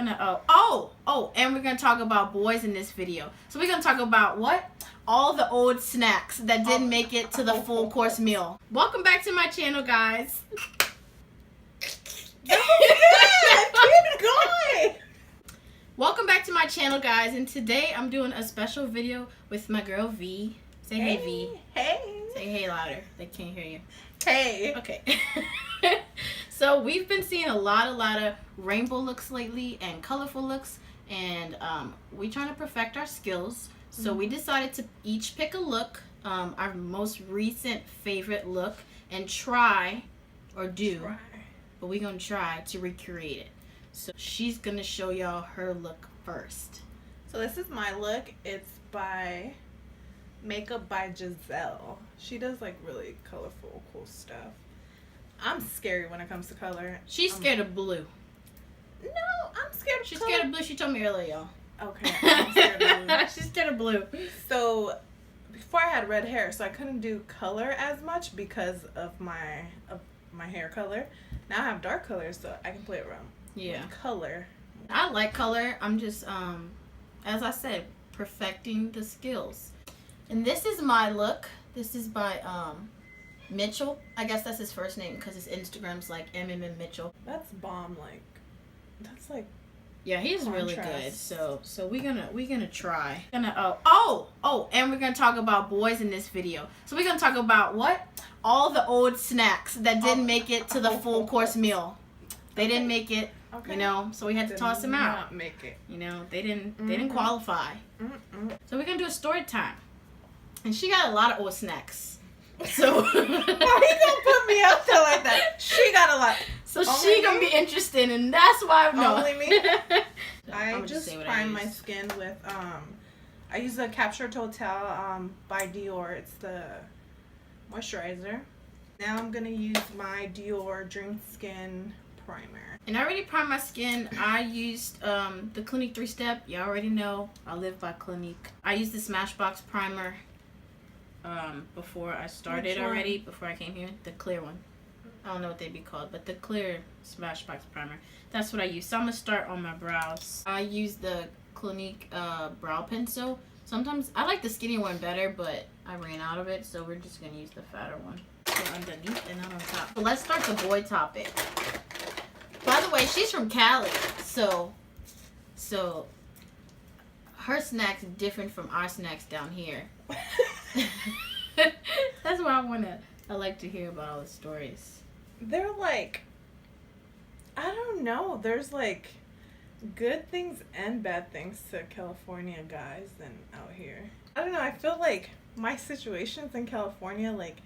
And we're gonna talk about boys in this video. So we're gonna talk about what? All the old snacks that didn't make it to the full course meal. Welcome back to my channel, guys. Keep going. Welcome back to my channel, guys, and today I'm doing a special video with my girl V. Say hey, V. Hey. Say hey louder. They can't hear you. Hey. Okay. So we've been seeing a lot of rainbow looks lately and colorful looks, and we're trying to perfect our skills. So we decided to each pick a look, our most recent favorite look, and try, but we're gonna try to recreate it. So she's gonna show y'all her look first. So this is my look. It's by Makeup by Giselle. She does like really colorful, cool stuff. I'm scary when it comes to color. She's scared of blue. No, I'm scared of She's color. scared of blue. She told me earlier, y'all. Okay, I'm scared of blue. She's scared of blue. So before I had red hair, so I couldn't do color as much because of my hair color. Now I have dark color, so I can play around with color. I like color. I'm just, as I said, perfecting the skills. And this is my look. This is by Mitchell. I guess that's his first name because his Instagram's like MMM Mitchell. That's bomb. Like, that's like. Yeah, he's contrast. really good. So we're gonna try. And we're gonna talk about boys in this video. So we're gonna talk about what? All the old snacks that didn't make it to the full course meal. They didn't make it. Okay. You know, so we had to toss them out. Not make it. You know, they didn't qualify. So we're gonna do a story time. And she got a lot of old snacks. So why are you gonna put me out there like that? She got a lot. So she gonna be interested, and that's why only me. I just prime my skin with I use the Capture Total by Dior. It's the moisturizer. Now I'm gonna use my Dior Dream Skin primer. And I already primed my skin. I used the Clinique 3-step. You already know I live by Clinique. I used the Smashbox primer before I started already. Before I came here, the clear one. I don't know what they'd be called, but the clear Smashbox primer. That's what I use. So I'm gonna start on my brows. I use the Clinique brow pencil. Sometimes I like the skinny one better, but I ran out of it, so we're just gonna use the fatter one. So underneath and not on top. So let's start the boy topic. By the way, she's from Cali, so her snacks different from our snacks down here. That's why I like to hear about all the stories. They're like, I don't know. There's like good things and bad things to California guys than out here. I don't know. I feel like my situations in California, like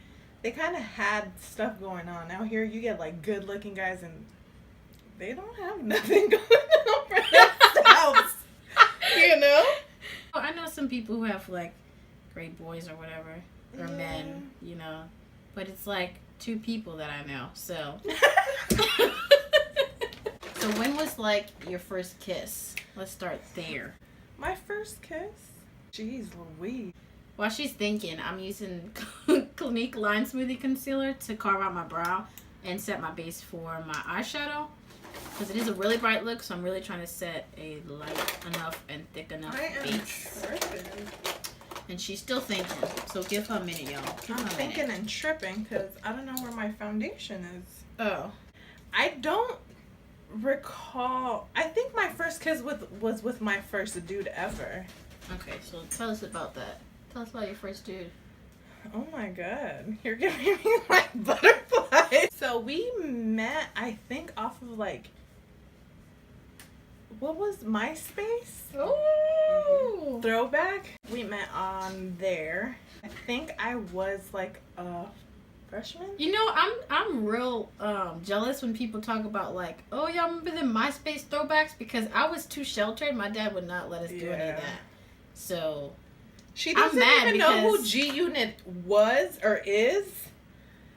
they kind of had stuff going on. Out here, you get like good looking guys and they don't have nothing going on for themselves. You know? Well, I know some people who have like great boys or whatever, or men, you know, but it's like two people that I know. So so when was like your first kiss? Let's start there. My first kiss? Jeez Louise. While she's thinking, I'm using Clinique Line Smoothie Concealer to carve out my brow and set my base for my eyeshadow. Because it is a really bright look, so I'm really trying to set a light enough and thick enough base. And she's still thinking, so give her a minute, y'all. I'm thinking and tripping because I don't know where my foundation is. Oh. I don't recall. I think my first kiss was with my first dude ever. Okay, so tell us about that. Tell us about your first dude. Oh my god. You're giving me like butterflies. So we met, I think, off of like, what was MySpace? Ooh. Throwback. We met on there. I think I was like a freshman. You know, I'm real jealous when people talk about like, oh y'all remember the MySpace throwbacks, because I was too sheltered. My dad would not let us do any of that. So she doesn't even know who G Unit was or is.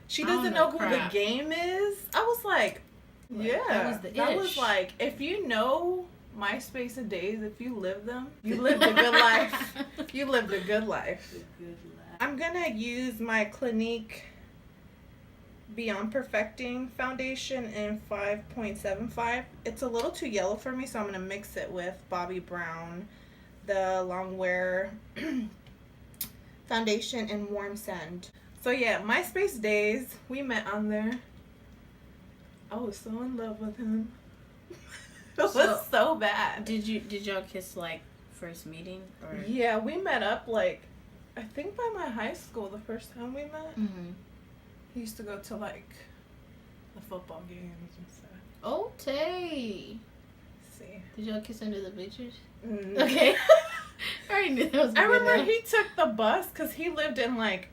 She doesn't know who the game is. I was like, yeah, that was like, if you know MySpace and days, if you live them, you lived a good life. You lived a good life. I'm gonna use my Clinique Beyond Perfecting foundation in 5.75. It's a little too yellow for me, so I'm going to mix it with Bobbi Brown, the long wear foundation in Warm Sand. So yeah, MySpace days, we met on there. I was so in love with him. It was so bad. Did y'all kiss like first meeting or? Yeah, we met up like I think by my high school the first time we met. Mm-hmm. He used to go to like the football games and stuff. Oh, Tay. See. Did y'all kiss under the bleachers? Mm. Okay. I already knew that was. I remember he took the bus because he lived in like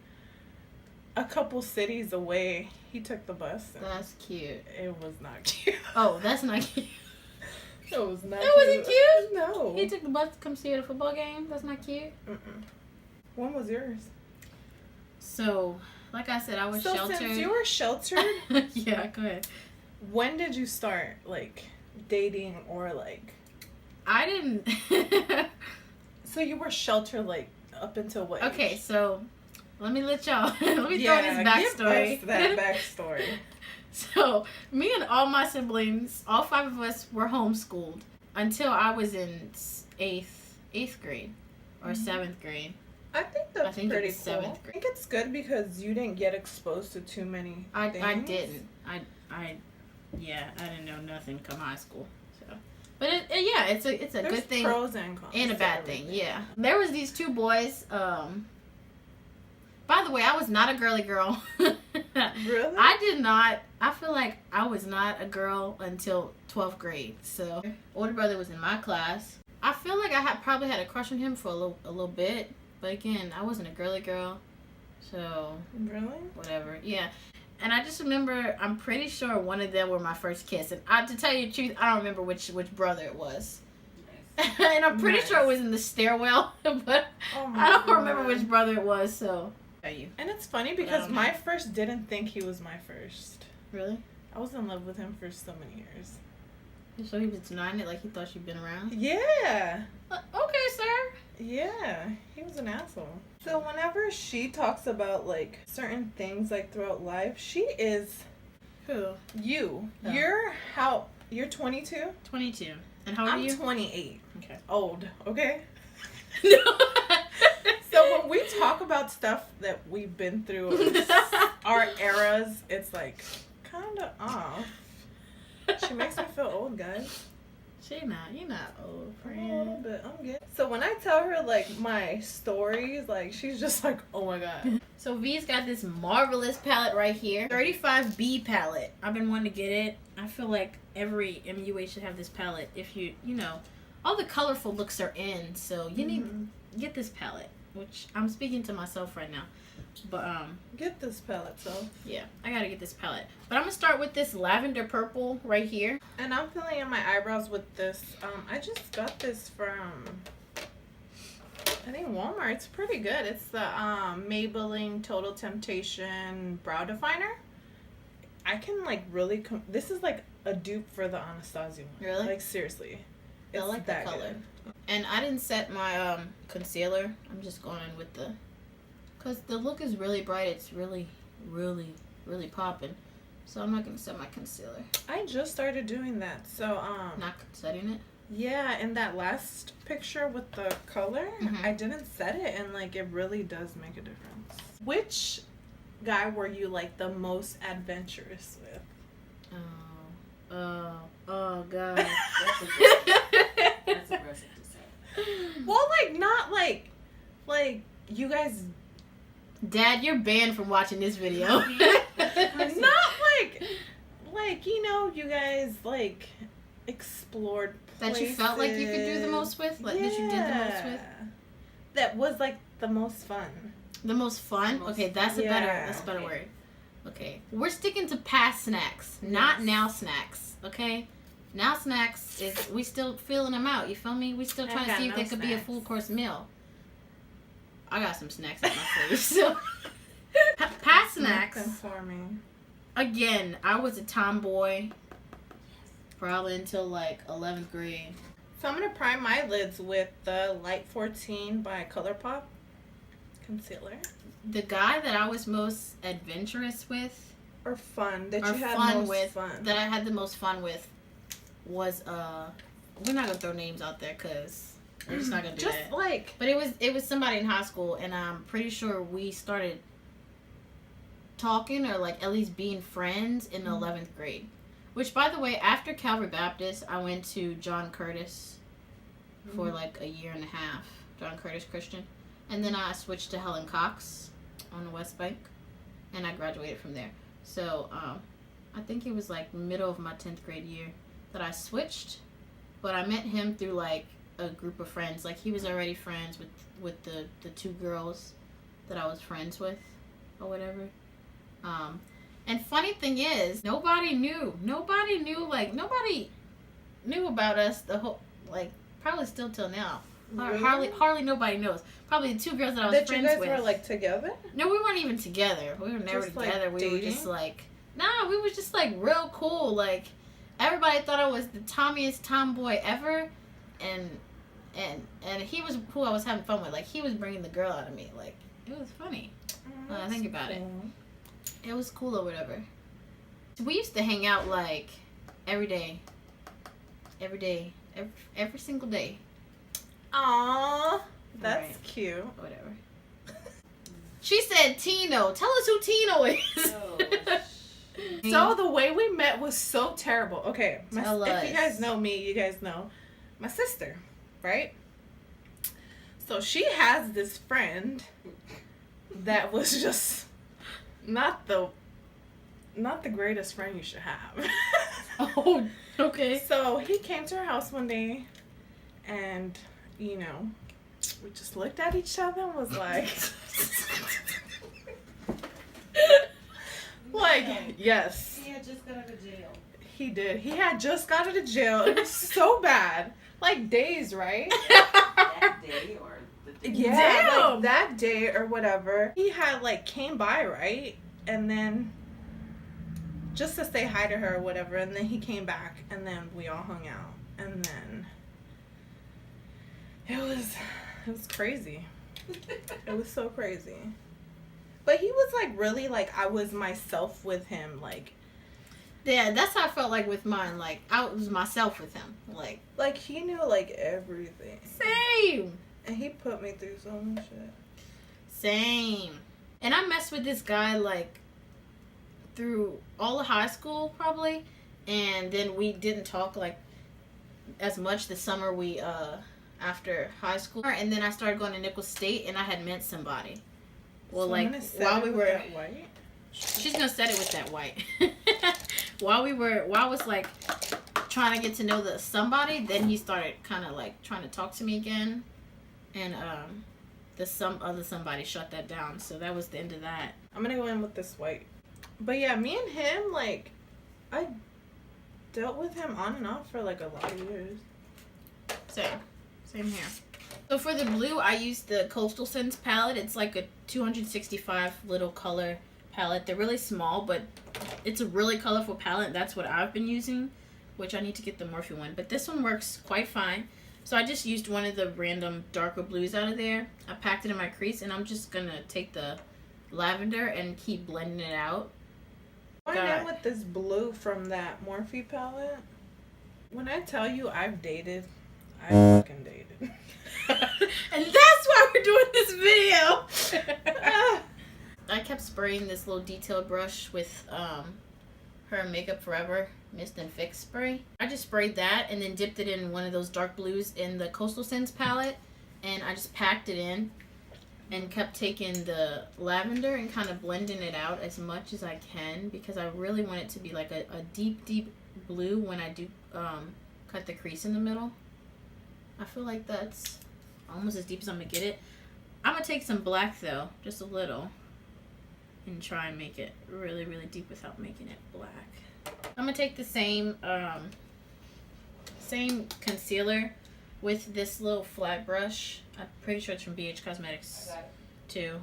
a couple cities away. He took the bus. That's cute. It was not cute. Oh, that's not cute. It was not. That wasn't cute. No. He took the bus to come see you at a football game. That's not cute. Mm-mm. When was yours? So, like I said, I was so sheltered. Since you were sheltered, yeah, go ahead. When did you start like dating or like? I didn't. So you were sheltered like up until what? Okay, so let me let y'all. Let me Yeah, throw this backstory. give us that backstory. So, me and all my siblings, all 5 of us, were homeschooled until I was in eighth grade or 7th grade. I think that's pretty it was cool. 7th grade. I think it's good because you didn't get exposed to too many things. I didn't. I didn't know nothing come high school. So, but it's a There's good thing pros and cons and a bad thing. Yeah, there was these 2 boys. By the way, I was not a girly girl. Really? I did not. I feel like I was not a girl until 12th grade. So, older brother was in my class. I feel like I probably had a crush on him for a little bit. But again, I wasn't a girly girl. So, really? Whatever. Yeah. And I just remember, I'm pretty sure one of them were my first kiss. And to tell you the truth, I don't remember which brother it was. And I'm pretty sure it was in the stairwell. But I don't remember which brother it was, so. And it's funny because my first didn't think he was my first. Really? I was in love with him for so many years. So he was denying it like he thought you'd been around? Yeah. Okay, sir. Yeah. He was an asshole. So whenever she talks about like certain things like throughout life, she is... Who? You. Oh. You're 22? 22. And how old are you? I'm 28. Okay. Old. Okay? No. So when we talk about stuff that we've been through, our eras, it's like kind of off. She makes me feel old, guys. You're not old, A friend. little bit. I'm good. So when I tell her like my stories, like she's just like, oh my god. So V's got this marvelous palette right here. 35B palette. I've been wanting to get it. I feel like every MUA should have this palette. If you know, all the colorful looks are in, so you need to get this palette. Which I'm speaking to myself right now. But Get this palette, so. yeah, I gotta get this palette. But I'm gonna start with this lavender purple right here. And I'm filling in my eyebrows with this. I just got this from I think Walmart. It's pretty good. It's the Maybelline Total Temptation Brow Definer. I can like really this is like a dupe for the Anastasia one. Really? Like seriously. I like the color. Good. And I didn't set my concealer. I'm just going in with because the look is really bright. It's really, really, really popping. So I'm not going to set my concealer. I just started doing that. So Not setting it? yeah, in that last picture with the color, I didn't set it and like it really does make a difference. Which guy were you like the most adventurous with? Oh God. That's aggressive to say. Well, like not like you guys. Dad, you're banned from watching this video. Not like you know you guys like explored places. That you felt like you could do the most with? Like that you did the most with? That was like the most fun. The most fun? Okay, that's a better word. Okay. We're sticking to past snacks, not now snacks. Okay? Now snacks is we still feeling them out, you feel me? We still trying to see if they could be a full course meal. I got some snacks up my sleeve. So past snacks. Nothing for me. Again, I was a tomboy probably until like 11th grade. So I'm gonna prime my lids with the Light 14 by ColourPop concealer. The guy that I was most adventurous with or fun that or you had fun most with fun? that I had the most fun with was we're not gonna throw names out there because we're just not gonna do just that. like, But it was somebody in high school, and I'm pretty sure we started talking or like at least being friends in the 11th grade. Which, by the way, after Calvary Baptist, I went to John Curtis for like a year and a half. John Curtis Christian. And then I switched to Helen Cox on the West Bank. And I graduated from there. So, I think it was like middle of my 10th grade year that I switched. But I met him through like a group of friends. Like, he was already friends with the two girls that I was friends with or whatever. And funny thing is, nobody knew about us the whole, like, probably still till now. really? Hardly nobody knows. Probably the two girls that I was friends with. That you guys were like together? No, we weren't even together. We were never Just, like, together. We were dating? just like, nah, we were just like real cool. Like, everybody thought I was the tommiest tomboy ever, and he was who I was having fun with. Like, he was bringing the girl out of me. Like, it was funny. I think about it. It was cool or whatever. So we used to hang out like every day, every single day. Aww, that's Right. cute. Or whatever. She said Tino. Tell us who Tino is. So the way we met was so terrible. Okay, Tell if us. you guys know me, you guys know my sister, right? So she has this friend that was just not the greatest friend you should have. Oh, okay. So he came to her house one day, and you know, we just looked at each other and was like, yes. He had just got out of jail. He did. He had just got out of jail. It was so bad. Like days, right? That day or the day? Yeah, Damn. like that day or whatever. He had like came by, right? And then just to say hi to her or whatever, and then he came back and then we all hung out. And then it was crazy. It was so crazy. But he was like really like I was myself with him, like Yeah, that's how I felt like with mine. Like, I was myself with him. Like he knew like everything. same. And he put me through so much shit. Same. And I messed with this guy, like, through all of high school, probably. And then we didn't talk, like, as much the summer we, after high school. And then I started going to Nicholls State, and I had met somebody. Well, So like, I'm gonna set while it we with were... that white. She's gonna set it with that white. while I was, like, trying to get to know the somebody, then he started kind of, like, trying to talk to me again. And, some other somebody shut that down, so that was the end of that. I'm gonna go in with this white. But yeah, me and him, like, I dealt with him on and off for like a lot of years. Same here. So for the blue, I used the Coastal Scents palette. It's like a 265 little color palette. They're really small, but it's a really colorful palette. That's what I've been using, which I need to get the Morphe one. But this one works quite fine. So I just used one of the random darker blues out of there. I packed it in my crease, and I'm just going to take the lavender and keep blending it out. I went in with this blue from that Morphe palette. When I tell you I've dated, I fucking dated. And that's why we're doing this video. I kept spraying this little detail brush with her Makeup Forever Mist and Fix spray. I just sprayed that and then dipped it in one of those dark blues in the Coastal Scents palette, and I just packed it in and kept taking the lavender and kind of blending it out as much as I can, because I really want it to be like a deep blue when I do cut the crease in the middle. I feel like that's almost as deep as I'm gonna get it. I'm gonna take some black though, just a little, and try and make it really deep without making it black. I'm gonna take the same concealer with this little flat brush. I'm pretty sure it's from BH Cosmetics too.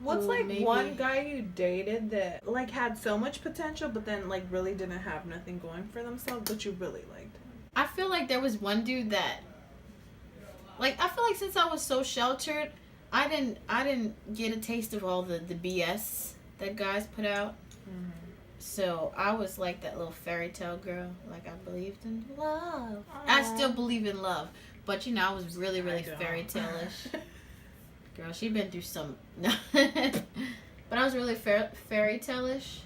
What's Ooh, like maybe. one guy you dated that like had so much potential but then like really didn't have nothing going for themselves but you really liked him? I feel like there was one dude that, like, I feel like since I was so sheltered, I didn't get a taste of all the BS that guys put out. Mm-hmm. So I was like that little fairy tale girl. Like I believed in love. Aww. I still believe in love, but you know I was really I don't. fairy tale-ish. Girl, she been through some. But I was really fairy tale-ish.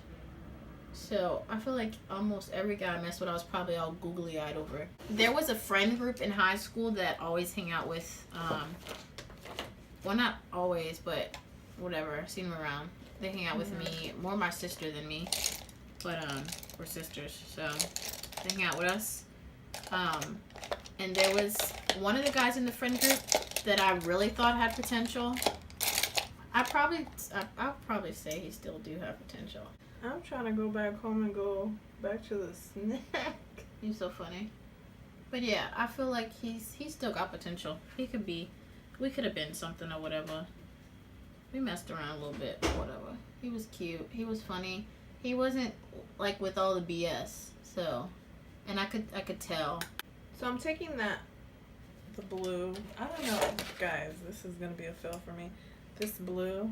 So I feel like almost every guy I messed with, I was probably all googly eyed over. There was a friend group in high school that always hang out with. Well, not always, but whatever. I've seen them around. They hang out with me, more my sister than me, but we're sisters, so they hang out with us. And there was one of the guys in the friend group that I really thought had potential. I'll probably say he still do have potential. I'm trying to go back home and go back to the snack. He's so funny. But yeah, I feel like he's still got potential. We could have been something or whatever. We messed around a little bit or whatever. He was cute. He was funny. He wasn't like with all the BS. So, and I could tell. So I'm taking the blue. I don't know, guys. This is gonna be a fail for me. This blue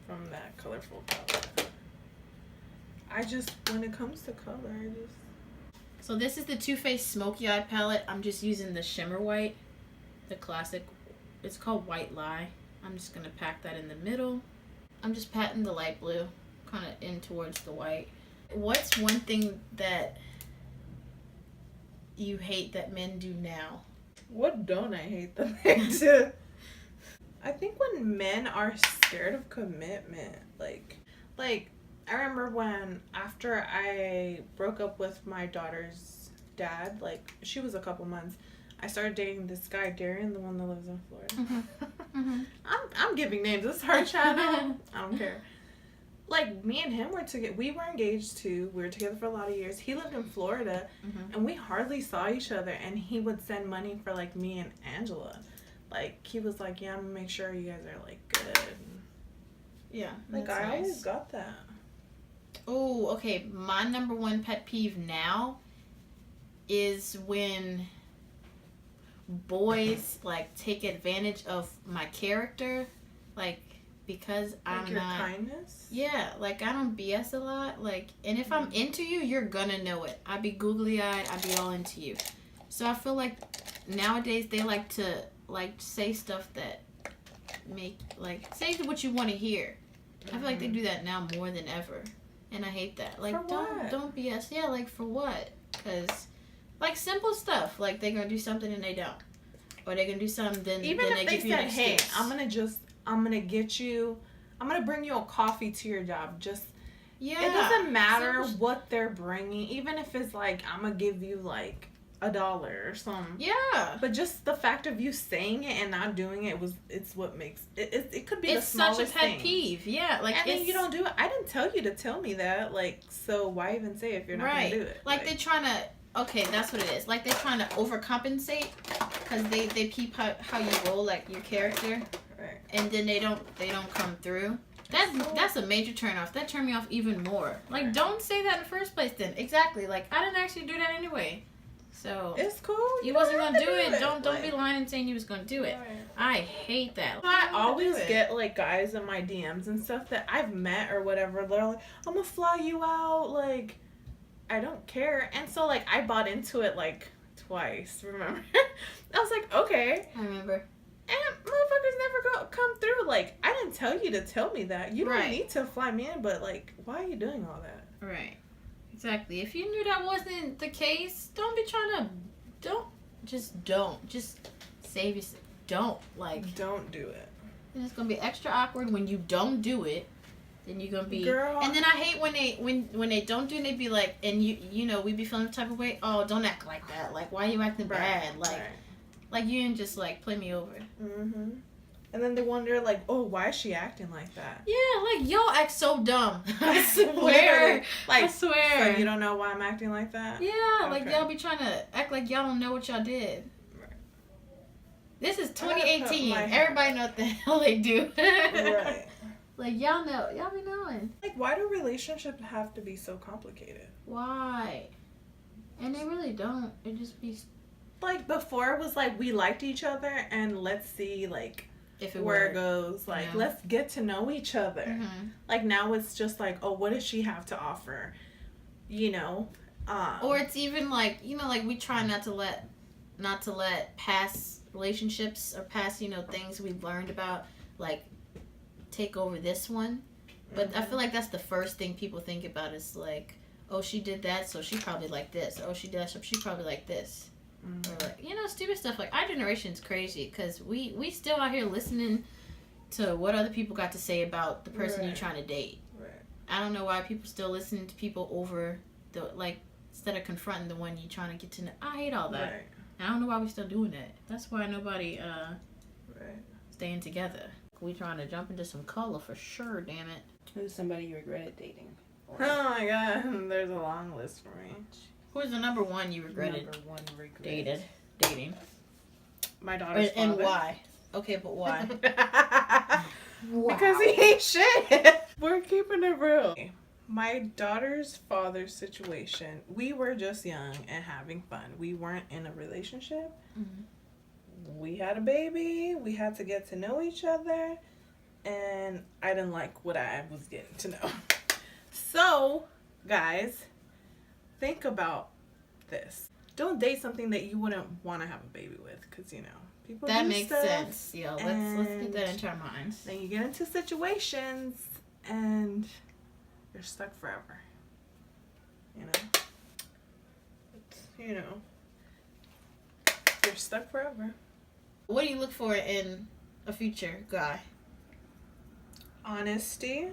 from that colorful palette. When it comes to color, So this is the Too Faced Smoky Eye palette. I'm just using the shimmer white, the classic. It's called White Lie. I'm just gonna pack that in the middle. I'm just patting the light blue kind of in towards the white. What's one thing that you hate that men do now? What don't I hate that they do? I think when men are scared of commitment, like I remember when after I broke up with my daughter's dad, like she was a couple months, I started dating this guy Darian, the one that lives in Florida. Mm-hmm. Mm-hmm. I'm giving names. This is her channel. I don't care. Like me and him were together. We were engaged too. We were together for a lot of years. He lived in Florida, and we hardly saw each other. And he would send money for like me and Angela. Like he was like, "Yeah, I'm gonna make sure you guys are like good." Yeah, like I always got that. Oh, okay. My number one pet peeve now is when boys like take advantage of my character, like because I'm your not kindness. Yeah, like I don't BS a lot. Like, and if I'm into you, you're gonna know it. I be googly eyed. I be all into you. So I feel like nowadays they like to like say stuff that make like say what you want to hear. I feel like they do that now more than ever, and I hate that. Like, don't BS. Yeah, like for what? Because like simple stuff. Like they're gonna do something and they don't, or they're gonna do something then even then if they give you an excuse. "Hey, I'm gonna bring you a coffee to your job." Just yeah, it doesn't matter what they're bringing. Even if it's like I'm gonna give you like $1 or something. Yeah. But just the fact of you saying it and not doing it's what makes it. It could be it's the smallest such a pet peeve. Yeah, like and then you don't do it. I didn't tell you to tell me that. Like, so why even say it if you're not gonna do it? Like they're trying to. Okay, that's what it is. Like they're trying to overcompensate because they peep how you roll, like your character, right. And then they don't come through. That's a major turnoff. That turned me off even more. Like, right. Don't say that in the first place. Then exactly. Like I didn't actually do that anyway. So it's cool. You wasn't gonna do it. Don't be lying and saying you was gonna do it. Right. I hate that. I always get like guys in my DMs and stuff that I've met or whatever. They're like, "I'm gonna fly you out." Like, I don't care. And so like I bought into it like twice. Remember? I was like, okay. I remember. And motherfuckers never come through. Like, I didn't tell you to tell me that. You don't need to fly me in, but like, why are you doing all that? Right. Exactly. If you knew that wasn't the case, don't be trying to. Just save yourself. Don't do it. And it's gonna be extra awkward when you don't do it. Then you're gonna be. Girl. And then I hate when they don't do it. They be like, and you know we be feeling the type of way. Oh, don't act like that. Like, why are you acting bad? Like you didn't just like play me over. Mhm. And then they wonder, like, oh, why is she acting like that? Yeah, like, y'all act so dumb. I swear. Like, I swear. So you don't know why I'm acting like that? Yeah, okay. Like, y'all be trying to act like y'all don't know what y'all did. Right. This is 2018. Everybody know what the hell they do. Right. Like, y'all know. Y'all be knowing. Like, why do relationships have to be so complicated? Why? And they really don't. It just be... Like, before it was like, we liked each other, and let's see, like... if it where were. it goes like, Yeah. let's get to know each other. Mm-hmm. Like now it's just like, oh, what does she have to offer? You know, Or it's even like, you know, like we try not to let past relationships or past, you know, things we've learned about like take over this one. But I feel like that's the first thing people think about is like, oh, she did that, so she probably like this. Oh, she did that, so she probably like this. Or like, you know, stupid stuff. Like, our generation's crazy because we still out here listening to what other people got to say about the person you're trying to date. Right. I don't know why people still listen to people over the, like, instead of confronting the one you're trying to get to know. I hate all that. Right. I don't know why we still doing that. That's why nobody Right. staying together. We trying to jump into some color for sure, damn it. Who's somebody you regretted dating? Or Oh my god, there's a long list for me. Who's the number one you regretted number one regret? dating? My daughter's And father. why? Okay, but why? Because he ain't shit. We're keeping it real. My daughter's father's situation, we were just young and having fun. We weren't in a relationship. Mhm. We had a baby. We had to get to know each other. And I didn't like what I was getting to know. So, guys, think about this. Don't date something that you wouldn't want to have a baby with. Because, you know, people That do makes stuff. sense. Yo, let's get that into our minds. Then you get into situations and you're stuck forever. You know? You're stuck forever. What do you look for in a future guy? Honesty.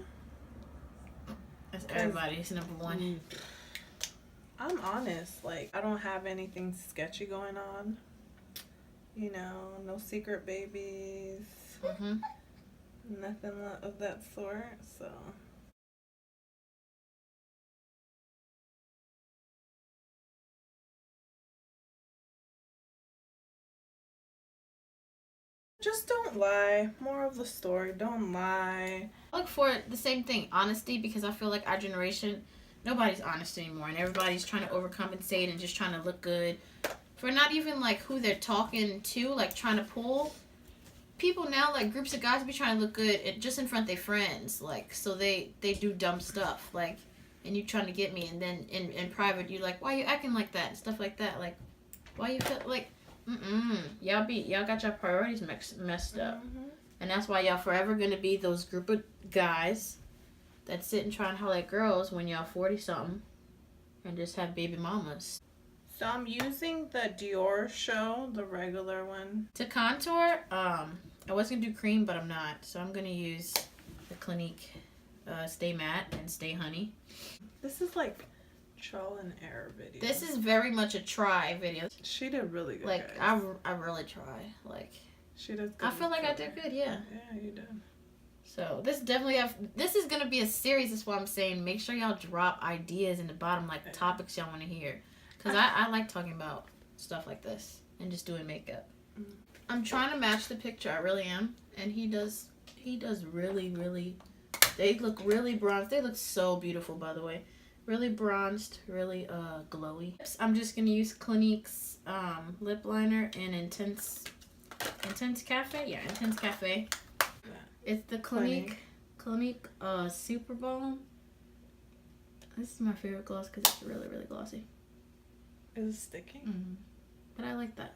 That's everybody's number one. I'm honest. Like, I don't have anything sketchy going on. You know, no secret babies. Mm-hmm. Nothing of that sort. So. Just don't lie. More of the story. Don't lie. I look for the same thing, honesty, because I feel like our generation, nobody's honest anymore, and everybody's trying to overcompensate and just trying to look good for not even like who they're talking to, like trying to pull. People now, like groups of guys, be trying to look good just in front of their friends, like so they do dumb stuff, like, and you trying to get me, and then in private you like, why you acting like that and stuff like that, like, why you feel like. Y'all got your priorities messed up. Mm-hmm. And that's why y'all forever gonna be those group of guys that sit and try and holler at girls when y'all 40 something and just have baby mamas. So I'm using the Dior Show, the regular one. To contour, I was gonna do cream, but I'm not. So I'm gonna use the Clinique Stay Matte and Stay Honey. This is like trial and error video. This is very much a try video. She did really good. Like, guys. I really try. Like, She did good. I feel like I did good, yeah. Yeah, you did. So this is gonna be a series. That's why I'm saying make sure y'all drop ideas in the bottom, like topics y'all want to hear, because I like talking about stuff like this and just doing makeup. Mm-hmm. I'm trying to match the picture. I really am, and he does really. They look really bronzed. They look so beautiful, by the way. Really bronzed, really glowy. I'm just gonna use Clinique's lip liner in Intense Cafe. Yeah, Intense Cafe. It's the Clinique Super Balm. This is my favorite gloss because it's really, really glossy. Is it sticky? Mm-hmm. But I like that.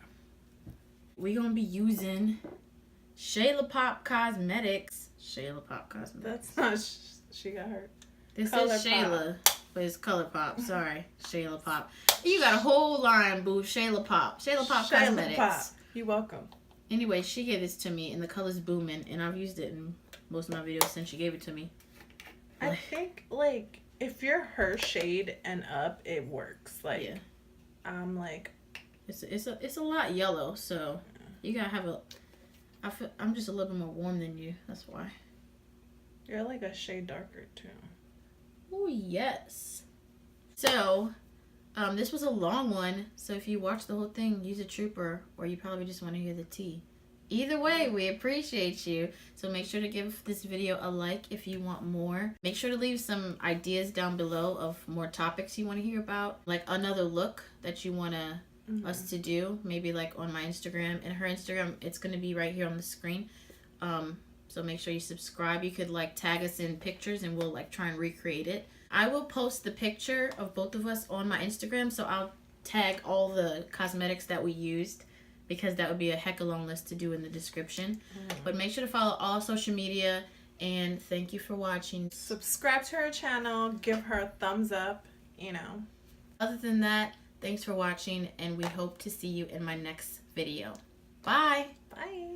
We're going to be using Shayla Pop Cosmetics. Shayla Pop Cosmetics. That's not. She got hurt. This Color is Shayla, but it's ColourPop. Sorry, Shayla Pop. You got a whole line, boo. Shayla Pop. Shayla Pop Cosmetics. Pop. You're welcome. Anyway, she gave this to me, and the color's booming, and I've used it in most of my videos since she gave it to me. I think, like, if you're her shade and up, it works. Like, Yeah. I'm like... It's a lot yellow, so you gotta have a... I'm just a little bit more warm than you, that's why. You're like a shade darker, too. Oh, yes. So, this was a long one, so if you watch the whole thing, use a trooper, or you probably just want to hear the tea. Either way, we appreciate you. So make sure to give this video a like if you want more. Make sure to leave some ideas down below of more topics you want to hear about. Like another look that you want us to do. Maybe like on my Instagram. And her Instagram, it's going to be right here on the screen. So make sure you subscribe. You could like tag us in pictures and we'll like try and recreate it. I will post the picture of both of us on my Instagram, so I'll tag all the cosmetics that we used, because that would be a heck of a long list to do in the description. But make sure to follow all social media, and thank you for watching. Subscribe to her channel, give her a thumbs up, you know. Other than that, thanks for watching, and we hope to see you in my next video. Bye! Bye!